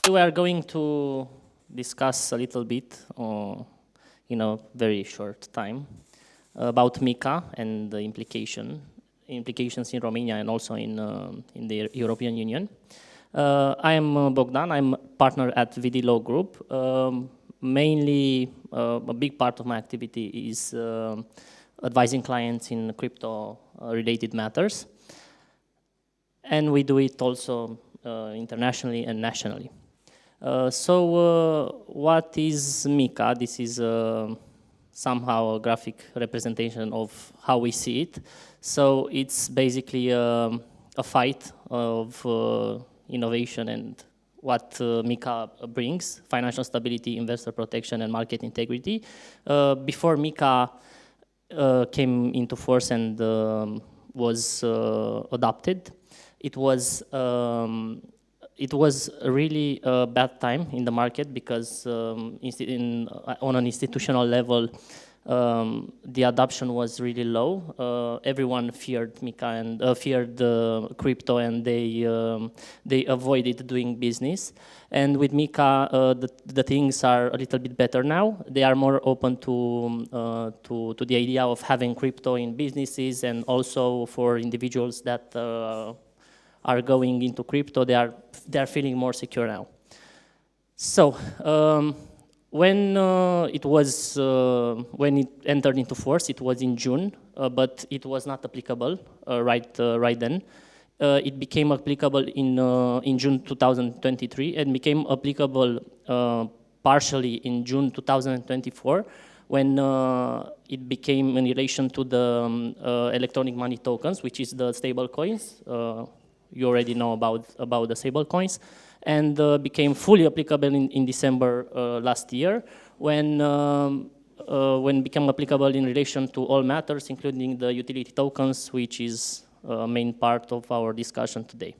We are going to discuss a little bit in a very short time about MiCA and the implications in Romania and also in the European Union. I am Bogdan. I'm partner at VD Law Group. Mainly, a big part of my activity is advising clients in crypto-related matters. And we do it also internationally and nationally. What is MiCA? This is somehow a graphic representation of how we see it. So it's basically a fight of innovation and what MiCA brings: financial stability, investor protection, and market integrity. Before MiCA came into force and was adopted, it was really a bad time in the market because on an institutional level, the adoption was really low. Everyone feared MiCA and feared crypto, and they avoided doing business. And with MiCA, the things are a little bit better now. They are more open to the idea of having crypto in businesses, and also for individuals that are going into crypto, they are feeling more secure now. So when it entered into force, it was in June, but it was not applicable right then. It became applicable in June 2023 and became applicable partially in June 2024 when it became in relation to the electronic money tokens, which is the stable coins. You already know about the stable coins, and became fully applicable in December last year when became applicable in relation to all matters, including the utility tokens, which is a main part of our discussion today.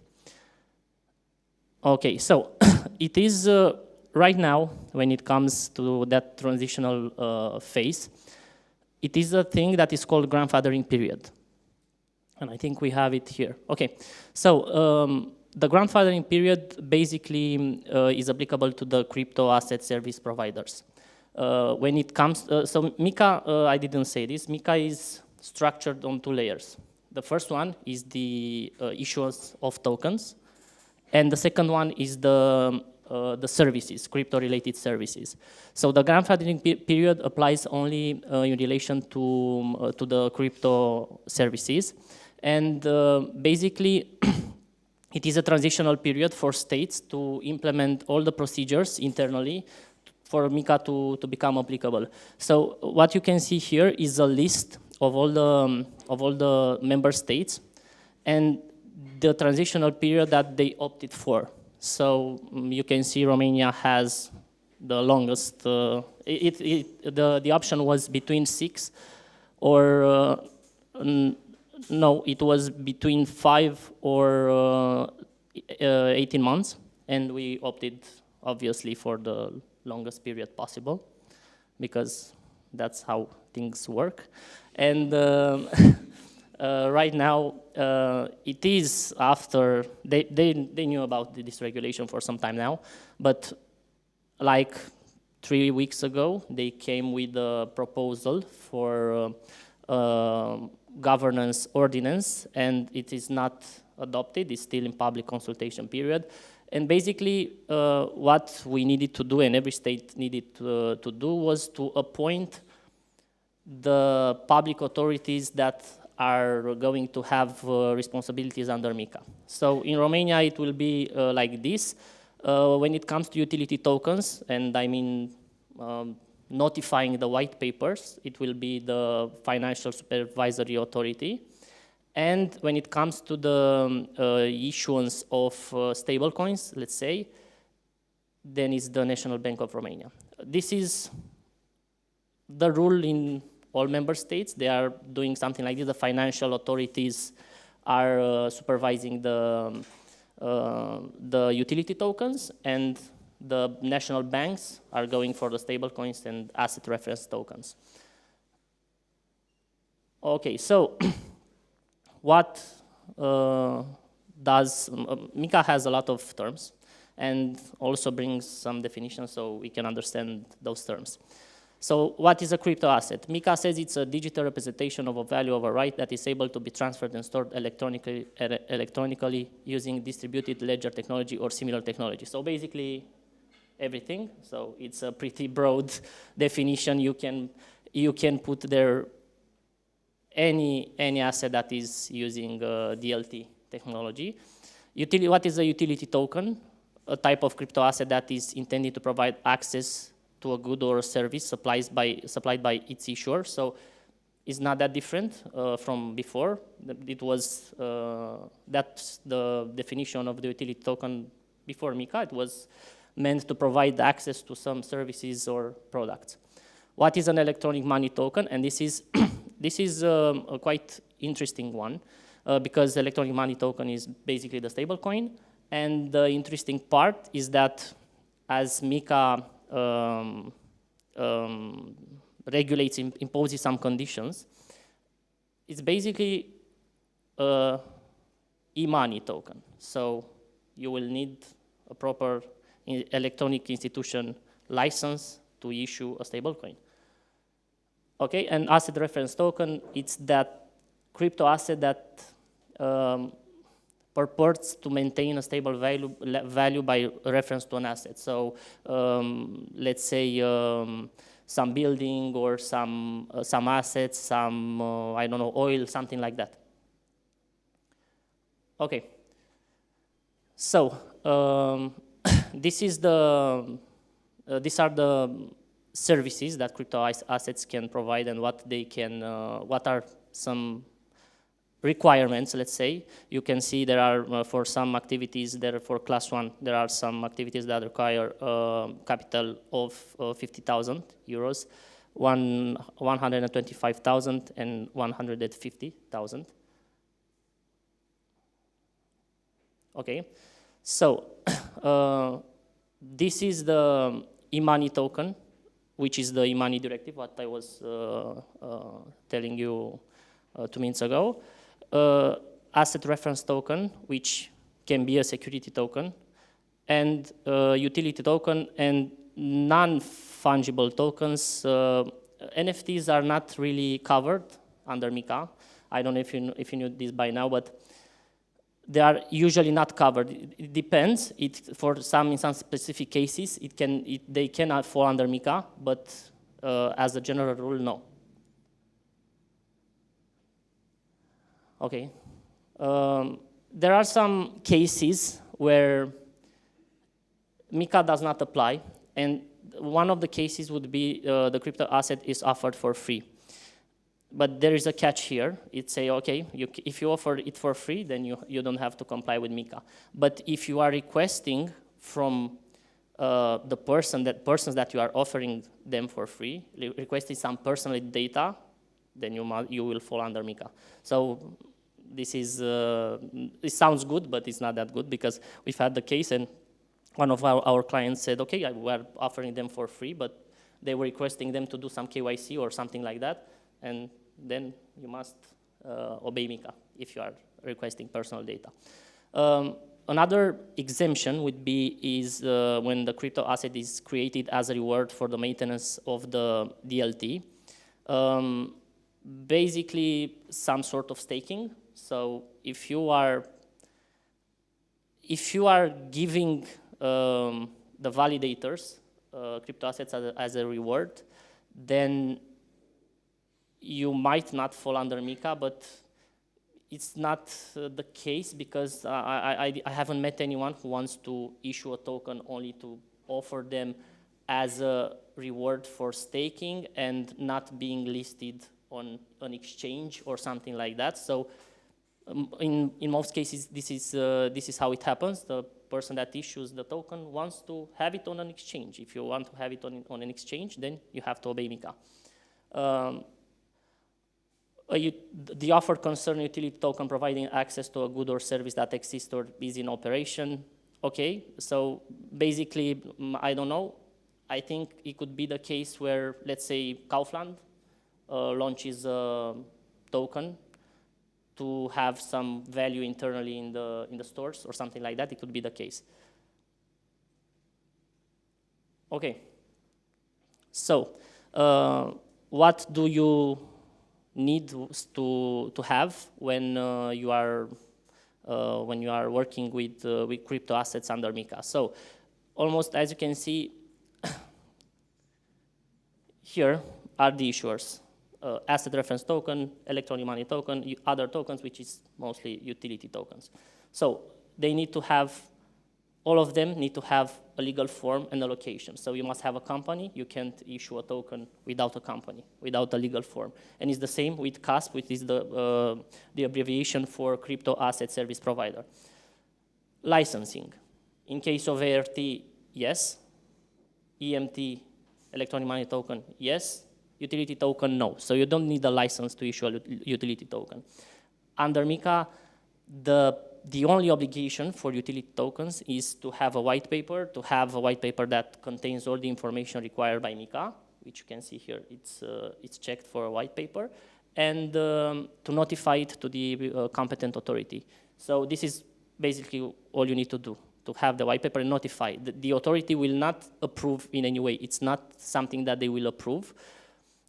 Okay, so it is right now, when it comes to that transitional phase, it is a thing that is called grandfathering period. And I think we have it here. Okay, so the grandfathering period basically is applicable to the crypto asset service providers. When it comes, so MiCA, I didn't say this, MiCA is structured on two layers. The first one is the issuance of tokens, and the second one is the services, crypto-related services. So the grandfathering period applies only in relation to the crypto services. And basically, it is a transitional period for states to implement all the procedures internally for MiCA to become applicable. So what you can see here is a list of all the member states and the transitional period that they opted for. So you can see Romania has the longest. The option was between 6 or no, it was between 5 or 18 months, and we opted obviously for the longest period possible because that's how things work. And right now, it is after they knew about this regulation for some time now, but like 3 weeks ago, they came with a proposal for governance ordinance, and it is not adopted. It's still in public consultation period. And basically, what we needed to do, and every state needed to do, was to appoint the public authorities that are going to have responsibilities under MiCA. So in Romania, it will be like this. When it comes to utility tokens, and I mean notifying the white papers, it will be the Financial Supervisory Authority. And when it comes to the issuance of stable coins, let's say, then it's the National Bank of Romania. This is the rule in all member states. They are doing something like this. The financial authorities are supervising the utility tokens, and the national banks are going for the stable coins and asset reference tokens. Okay, so what does MiCA has a lot of terms, and also brings some definitions so we can understand those terms. So what is a crypto asset? MiCA says it's a digital representation of a value of a right that is able to be transferred and stored electronically using distributed ledger technology or similar technology. So basically everything. So it's a pretty broad definition. You can put there any asset that is using DLT technology. What is a utility token? A type of crypto asset that is intended to provide access to a good or a service supplied by its issuer. So it's not that different from before. It was, that's the definition of the utility token before MiCA. It was meant to provide access to some services or products. What is an electronic money token? And this is, this is a quite interesting one because electronic money token is basically the stable coin. And the interesting part is that as MiCA regulates, imposes some conditions, it's basically a e-money token. So you will need a proper electronic institution license to issue a stable coin. Okay, and asset reference token, it's that crypto asset that purports to maintain a stable value by reference to an asset. So let's say some building or some assets, some, I don't know, oil, something like that. Okay. So this is the, these are the services that crypto assets can provide and what they can, what are some requirements, let's say. You can see there are, for some activities, there for class 1, there are some activities that require capital of 50,000 euros, 125,000 and 150,000. Okay, so this is the e-money token, which is the e-money directive, what I was telling you 2 minutes ago. Asset reference token, which can be a security token, and utility token, and non-fungible tokens. NFTs are not really covered under MiCA. I don't know if you knew this by now, but they are usually not covered. It depends. For some, in some specific cases, they cannot fall under MiCA, but as a general rule, no. Okay. There are some cases where MiCA does not apply, and one of the cases would be the crypto asset is offered for free. But there is a catch here. It say, okay, if you offer it for free, then you don't have to comply with MiCA. But if you are requesting from the persons that you are offering them for free, requesting some personal data, then you will fall under MiCA. So this is, it sounds good, but it's not that good because we've had the case and one of our clients said, okay, we're offering them for free, but they were requesting them to do some KYC or something like that, and then you must obey MiCA if you are requesting personal data. Another exemption would be when the crypto asset is created as a reward for the maintenance of the DLT. Basically, some sort of staking. So if you are giving the validators crypto assets as a reward, then you might not fall under MiCA, but it's not the case because I haven't met anyone who wants to issue a token only to offer them as a reward for staking and not being listed on an exchange or something like that. So in most cases, this is how it happens. The person that issues the token wants to have it on an exchange. If you want to have it on an exchange, then you have to obey MiCA. The offer concern utility token providing access to a good or service that exists or is in operation. Okay, so basically, I don't know. I think it could be the case where, let's say, Kaufland launches a token to have some value internally in the stores or something like that. It could be the case. Okay. So, what do you need to have when you are working with crypto assets under MiCA? So, almost as you can see, here are the issuers: asset reference token, electronic money token, other tokens, which is mostly utility tokens. So they need to have. All of them need to have a legal form and a location. So you must have a company. You can't issue a token without a company, without a legal form. And it's the same with CASP, which is the abbreviation for Crypto Asset Service Provider. Licensing. In case of ART, yes. EMT, electronic money token, yes. Utility token, no. So you don't need a license to issue a utility token. Under MiCA, the only obligation for utility tokens is to have a white paper, that contains all the information required by MiCA, which you can see here. It's checked for a white paper, and to notify it to the competent authority. So this is basically all you need to do, to have the white paper and notify. The authority will not approve in any way. It's not something that they will approve.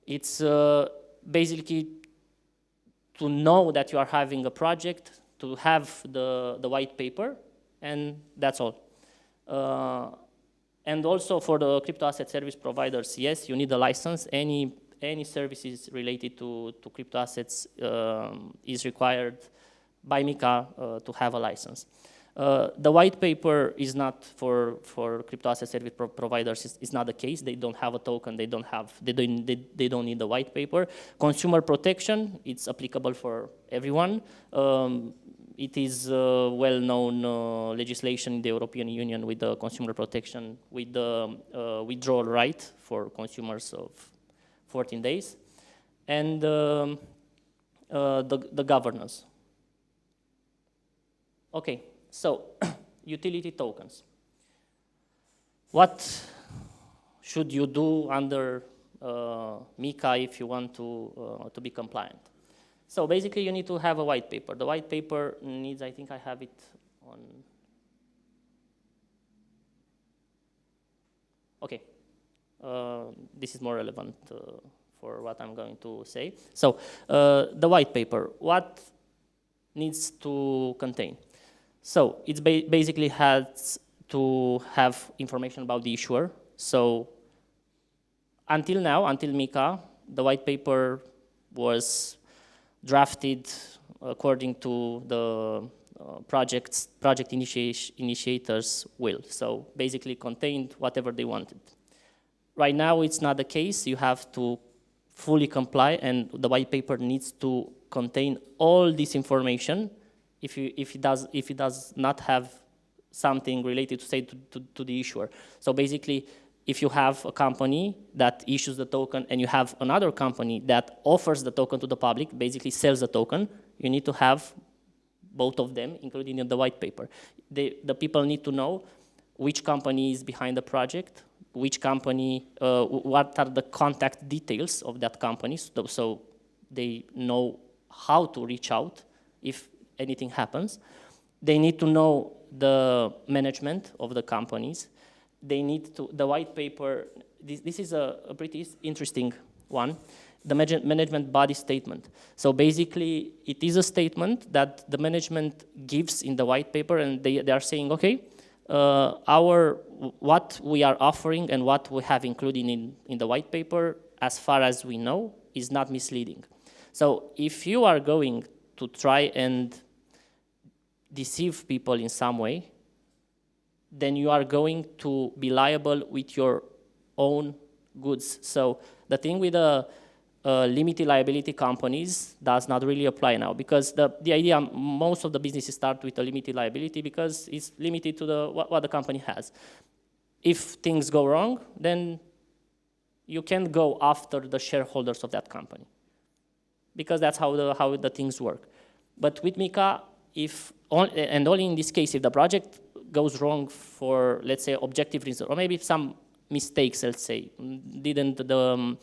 It's basically to know that you are having a project, to have the white paper, and that's all. And also for the crypto asset service providers, yes, you need a license. Any services related to crypto assets is required by MiCA to have a license. The white paper is not for crypto asset service providers. It's not the case. They don't have a token. They don't need the white paper. Consumer protection, it's applicable for everyone. It is well-known legislation in the European Union with the consumer protection, with the withdrawal right for consumers of 14 days, and the governance. Okay. So, utility tokens. What should you do under MiCA if you want to be compliant? So basically, you need to have a white paper. The white paper needs, I think I have it on. Okay. This is more relevant for what I'm going to say. So the white paper, what needs to contain? So it basically has to have information about the issuer. So until now, until MiCA, the white paper was drafted according to the project initiators' will. So basically contained whatever they wanted. Right now, it's not the case. You have to fully comply, and the white paper needs to contain all this information. If it does not have something related to say to the issuer. So basically, if you have a company that issues the token and you have another company that offers the token to the public, basically sells the token, you need to have both of them, including in the white paper. The people need to know which company is behind the project, which company, what are the contact details of that company, so they know how to reach out if anything happens. They need to know the management of the companies. They need to, the white paper, this is a pretty interesting one, the management body statement. So basically, it is a statement that the management gives in the white paper, and they are saying, okay, what we are offering and what we have included in the white paper, as far as we know, is not misleading. So if you are going to try and deceive people in some way, then you are going to be liable with your own goods. So the thing with the limited liability companies does not really apply now, because the idea, most of the businesses start with a limited liability because it's limited to what the company has. If things go wrong, then you can't go after the shareholders of that company, because that's how the things work. But with MiCA, and only in this case, if the project goes wrong for, let's say, objective reasons, or maybe some mistakes, let's say, the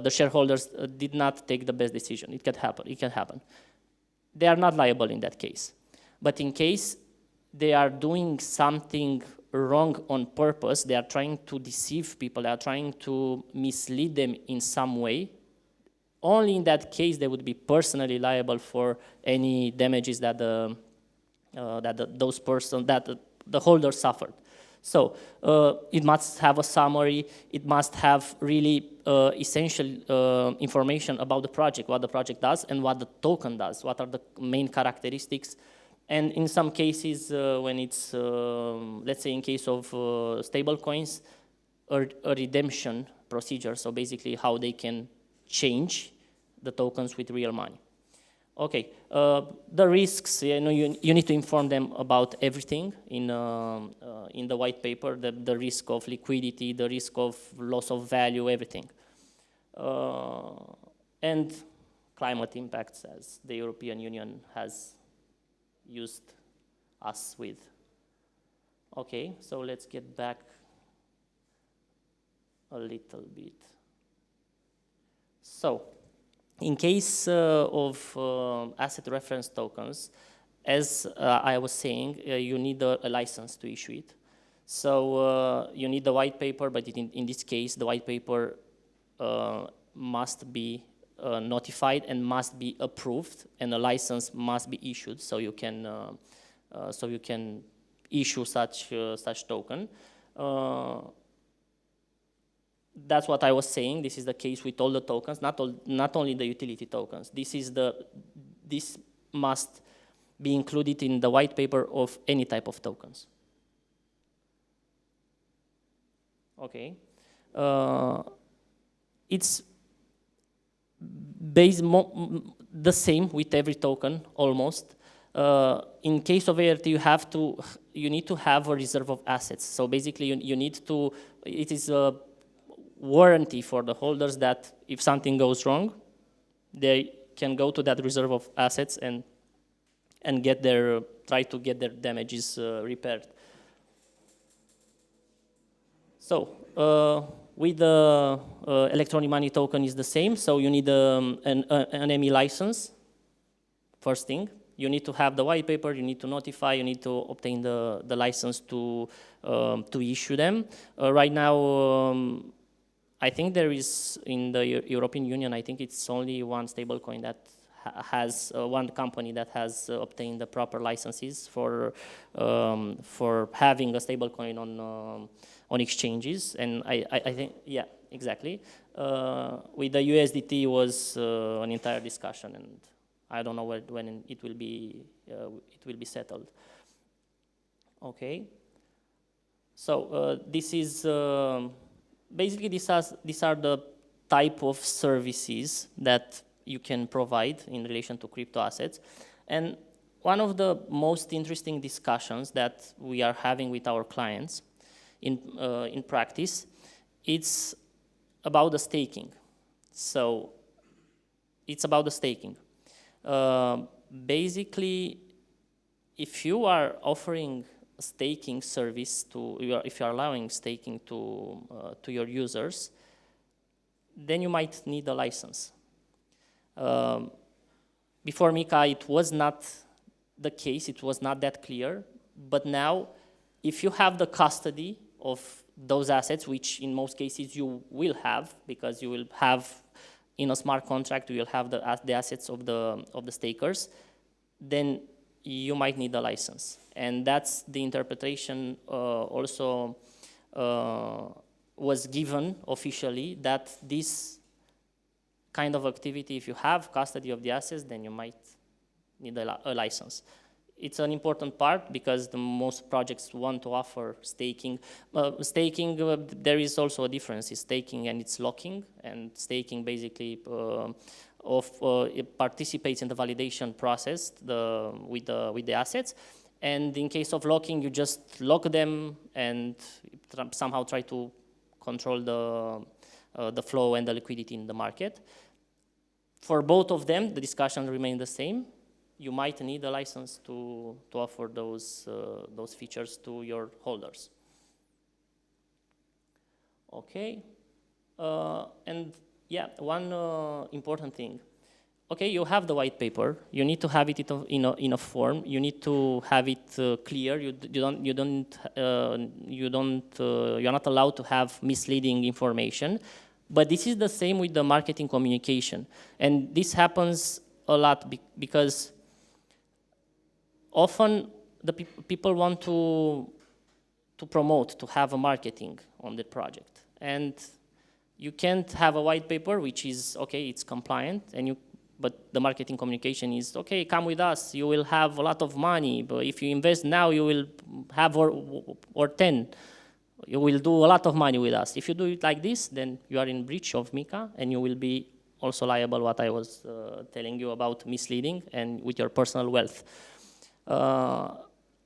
shareholders did not take the best decision. It can happen. They are not liable in that case. But in case they are doing something wrong on purpose. They are trying to deceive people. They are trying to mislead them in some way. Only in that case they would be personally liable for any damages that the holder suffered. So it must have a summary. It must have really essential information about the project, what the project does and what the token does, what are the main characteristics. And in some cases, when it's, let's say in case of stable coins, a redemption procedure, so basically how they can change the tokens with real money. Okay, the risks, you need to inform them about everything in the white paper, the risk of liquidity, the risk of loss of value, everything. And climate impacts, as the European Union has used us with. Okay, so let's get back a little bit. So, in case of asset reference tokens, as I was saying, you need a license to issue it. So you need the white paper, but in this case, the white paper must be notified and must be approved, and a license must be issued, so you can issue such token. That's what I was saying. This is the case with all the tokens, not only the utility tokens. This must be included in the white paper of any type of tokens. Okay, it's the same with every token almost. In case of ART, you need to have a reserve of assets. So basically, you need to. It is a warranty for the holders that if something goes wrong, they can go to that reserve of assets and try to get their damages repaired. So with the electronic money token is the same. So you need an ME license. First thing, you need to have the white paper. You need to notify. You need to obtain the license to issue them. Right now. I think there is, in the European Union, I think it's only one stablecoin that has, one company that has obtained the proper licenses for having a stablecoin on exchanges. And I think, yeah, exactly. With the USDT was an entire discussion, and I don't know when it will be settled. Okay. So this is. Basically, these are the type of services that you can provide in relation to crypto assets. And one of the most interesting discussions that we are having with our clients in practice, it's about the staking. So it's about the staking. Basically, if you are offering staking service if you are allowing staking to your users, then you might need a license. Before MiCA, it was not the case. It was not that clear. But now, if you have the custody of those assets, which in most cases you will have, because you will have in a smart contract, you will have the assets of the stakers, then you might need a license. And that's the interpretation also was given officially, that this kind of activity, if you have custody of the assets, then you might need a license. It's an important part because the most projects want to offer staking. There is also a difference. It's staking and it's locking, and staking basically it participates in the validation process with the assets. And in case of locking, you just lock them and somehow try to control the flow and the liquidity in the market. For both of them, the discussions remain the same. You might need a license to offer those features to your holders. Okay, and yeah, one important thing. okay, you have the white paper. You need to have it in a form. You need to have it clear. You're not allowed to have misleading information. But this is the same with the marketing communication, and this happens a lot because often the people want to promote, to have a marketing on the project, and you can't have a white paper which is okay, it's compliant, but the marketing communication is okay, come with us, you will have a lot of money, but if you invest now, you will have or 10, you will do a lot of money with us. If you do it like this, then you are in breach of MiCA, and you will be also liable, what I was telling you about misleading and with your personal wealth.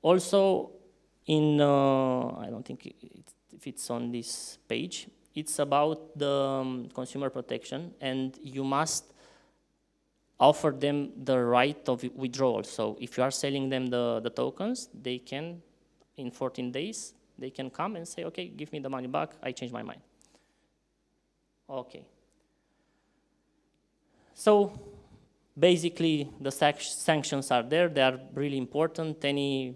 Also, I don't think if it's on this page, it's about the consumer protection, and you must offer them the right of withdrawal. So if you are selling them the tokens, they can, in 14 days, they can come and say, okay, give me the money back, I changed my mind. Okay. So basically, the sanctions are there. They are really important. Any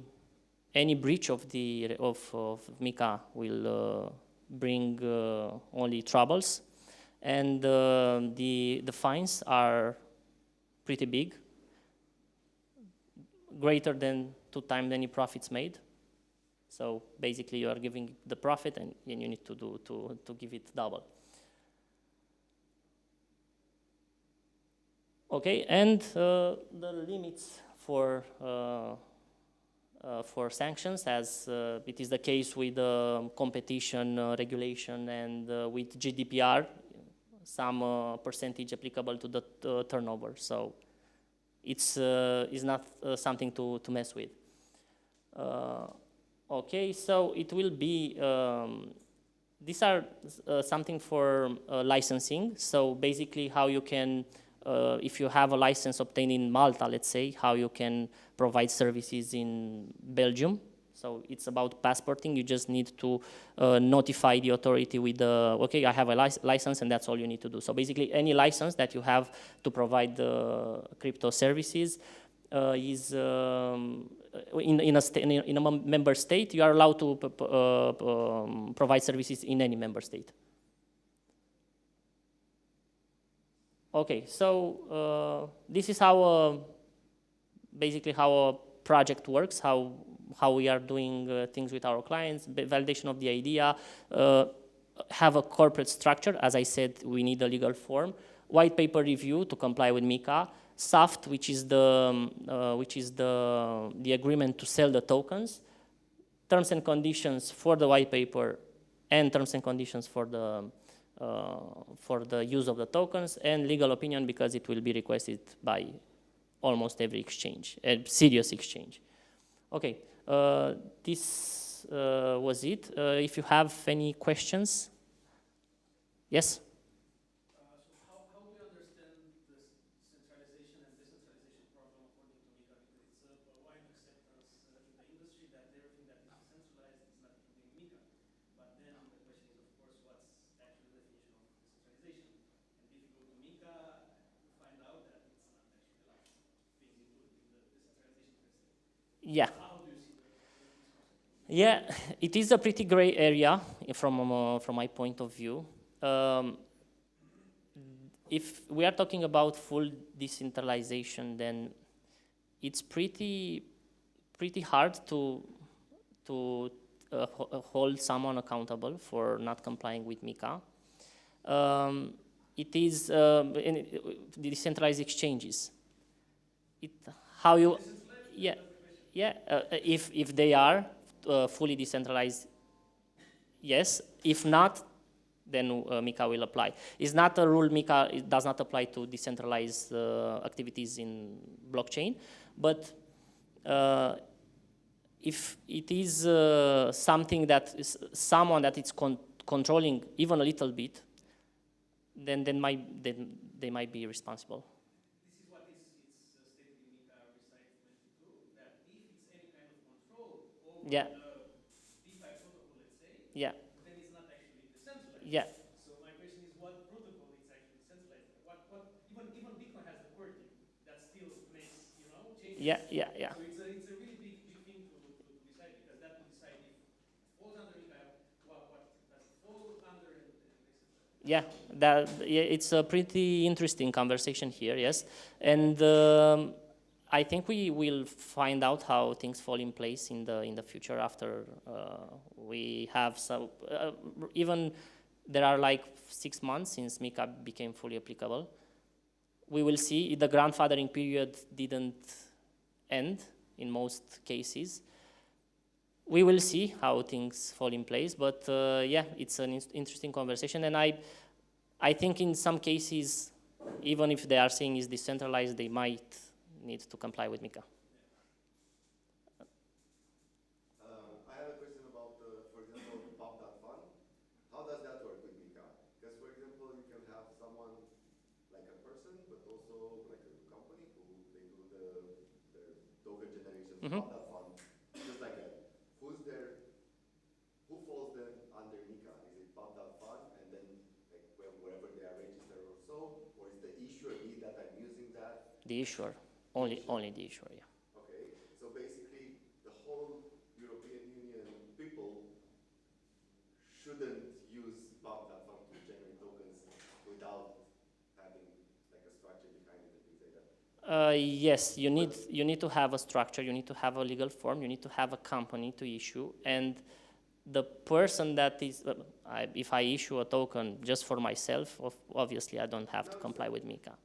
breach of MiCA will bring only troubles, and the fines are pretty big, greater than 2 times any profits made. So basically, you are giving the profit, and you need to give it double. Okay, and the limits for sanctions, as it is the case with competition regulation and with GDPR, some percentage applicable to the turnover. So it's not something to mess with. Okay, so it will be, these are something for licensing. So basically how you can, if you have a license obtained in Malta, let's say, how you can provide services in Belgium. So it's about passporting. You just need to notify the authority with okay, I have a license, and that's all you need to do. So basically any license that you have to provide crypto services is in a member state, you are allowed to provide services in any member state. Okay, so this is how basically how a project works, how we are doing things with our clients, validation of the idea, have a corporate structure. As I said, we need a legal form, white paper review to comply with MiCA, SAFT, which is the agreement to sell the tokens, terms and conditions for the white paper, and terms and conditions for the use of the tokens, and legal opinion, because it will be requested by almost every exchange, a serious exchange. Okay, this was it. If you have any questions, yes? Yeah. Yeah, it is a pretty gray area from my point of view. If we are talking about full decentralization, then it's pretty hard to hold someone accountable for not complying with MiCA. It is in the decentralized exchanges. How you, yeah, if they are fully decentralized, yes. If not, then MiCA will apply. It's not a rule. MiCA, it does not apply to decentralized activities in blockchain, but if it is something that is someone that is controlling even a little bit, then they might be responsible. This is what it's stated in MiCA Recite 22, that if it's any kind of control over Yeah. the DeFi protocol, let's say, Yeah. then it's not actually decentralized. Yeah. So my question is, what protocol is actually decentralized? What even Bitcoin has the core team. Yeah, yeah, yeah. So it's a really big thing to decide, because that will decide if it falls under MiCA, what does it fall under, and etc. Yeah, yeah, it's a pretty interesting conversation here, yes. And I think we will find out how things fall in place in the future after we have some, even there are like 6 months since MiCA became fully applicable. We will see. The grandfathering period didn't end in most cases. We will see how things fall in place, but yeah, it's an interesting conversation, and I think in some cases, even if they are saying it's decentralized, they might need to comply with MiCA. I have a question about, for example, pub.fun. How does that work with MiCA? Because, for example, you can have someone like a person, but also like a company who they do their token generation pub.fun, just like that. Who's there? Who falls then under MiCA? Is it pub.fun and then like wherever they are registered or so, or is the issuer me that I'm using that? The issuer, only the issuer, yeah. Okay, so basically the whole European Union people shouldn't use pub.fun to generate tokens without having like a structure behind it and things like that. Yes, you need to have a structure, you need to have a legal form, you need to have a company to issue, and the person that is, if I issue a token just for myself, obviously I don't have to comply with MiCA.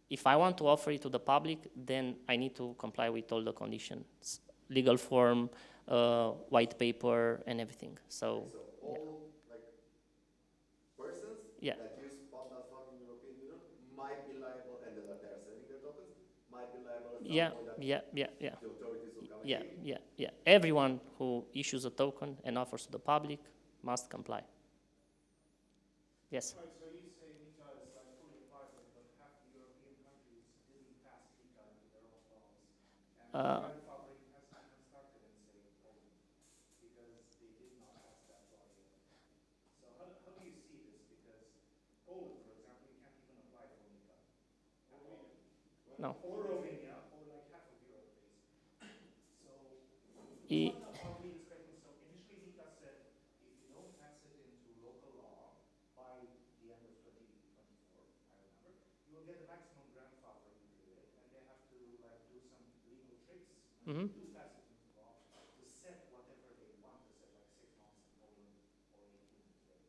If I want to offer it to the public, then I need to comply with all the conditions, legal form, white paper, and everything. So All like persons yeah. that use pub.fun in European Union might be liable, and that they are selling their tokens, might be liable at some Yeah, point that yeah, yeah, yeah. the authorities will come Yeah, again. yeah, yeah. Everyone who issues a token and offers to the public must comply. Yes. Right, so you say MiCA is like fully applicable, but half the European countries didn't pass MiCA into their own laws, and grandfathering hasn't even started in, say, Poland, because they did not pass that law yet. So how do you see this? Because Poland, for example, you can't even apply for MiCA. No. Or Romania, or like half of Europe is. So I, what are we expecting? So initially MiCA said, if you don't pass it into local law by the end of 2024, I remember, you will get a maximum grandfathering period, and they have to like do some legal tricks when you do pass it into law to set whatever they want to set, like 6 months in Poland or 18 today.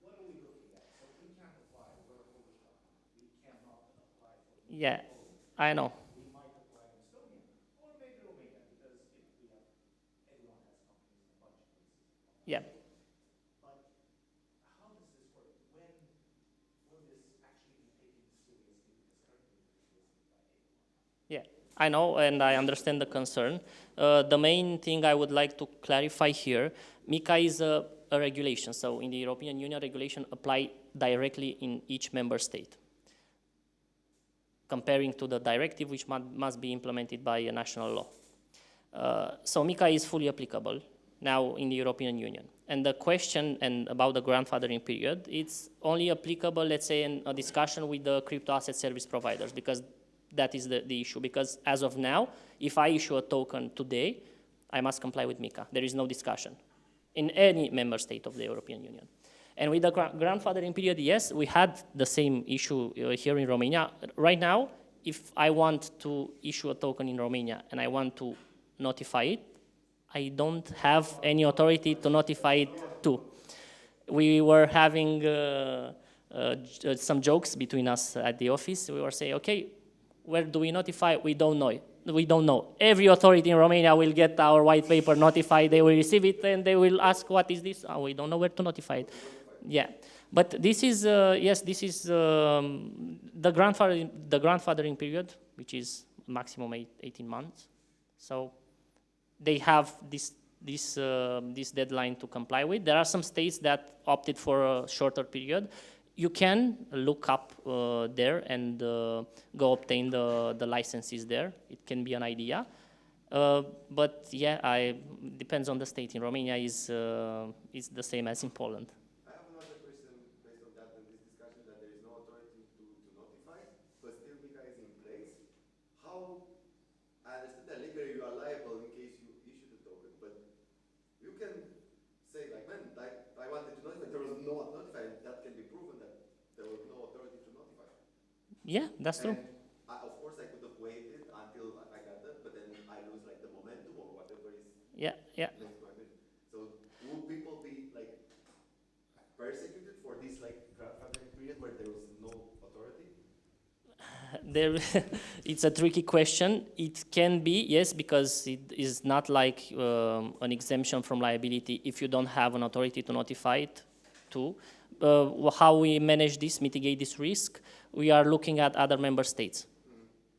What are we looking at? So we can't apply. We're a Polish company. We cannot apply for MiCA yeah, in Poland. I know. We might apply in Estonia or maybe Romania, because we have, everyone has companies in a bunch of places. Yeah. But how does this work? When will this actually be taken seriously? Because currently it isn't by anyone. Yeah, I know, and I understand the concern. The main thing I would like to clarify here, MiCA is a regulation, so in the European Union, regulation apply directly in each member state, comparing to the directive, which must be implemented by a national law. So MiCA is fully applicable now in the European Union. And the question about the grandfathering period, it's only applicable, let's say, in a discussion with the crypto asset service providers, because that is the issue. Because as of now, if I issue a token today, I must comply with MiCA. There is no discussion in any member state of the European Union. And with the grandfathering period, yes, we had the same issue here in Romania. Right now, if I want to issue a token in Romania and I want to notify it, I don't have any authority to notify it to. We were having some jokes between us at the office. We were saying, okay, where do we notify? We don't know. We don't know. Every authority in Romania will get our white paper notified. They will receive it and they will ask, what is this? Oh, we don't know where to notify it. Yeah. But this is, yes, this is the grandfathering period, which is maximum 18 months. So they have this deadline to comply with. There are some states that opted for a shorter period. You can look up there and go obtain the licenses there. It can be an idea. But yeah, depends on the state. In Romania is the same as in Poland. I have another question based on that and this discussion that there is no authority to notify, but still MiCA is in place. How Yeah, that's true. And of course, I could have waited until I got that, but then I lose like the momentum or whatever is Yeah, yeah. next to my vision. So will people be like persecuted for this like grandfathering period where there was no authority? There, it's a tricky question. It can be, yes, because it is not like an exemption from liability if you don't have an authority to notify it to. How we manage this, mitigate this risk, we are looking at other member states.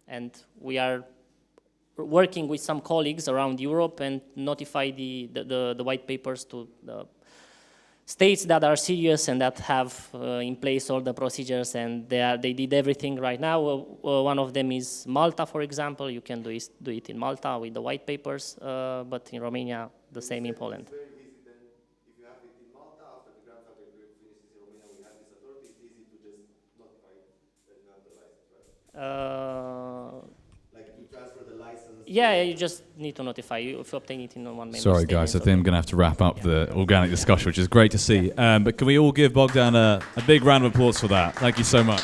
And we are working with some colleagues around Europe and notify the white papers to the states that are serious and that have in place all the procedures, and they did everything right now. One of them is Malta, for example. You can do it in Malta with the white papers, but in Romania, the same in Poland. It's very easy then, if you have it in Malta, after the grandfather period finishes in Romania, we have this authority, it's easy to just notify that you have the license, right? Like to transfer the license. Yeah, you just need to notify you if you obtain it in one member Sorry, state. guys, I think I'm going to have to wrap up the organic discussion, which is great to see. But can we all give Bogdan a big round of applause for that? Thank you so much.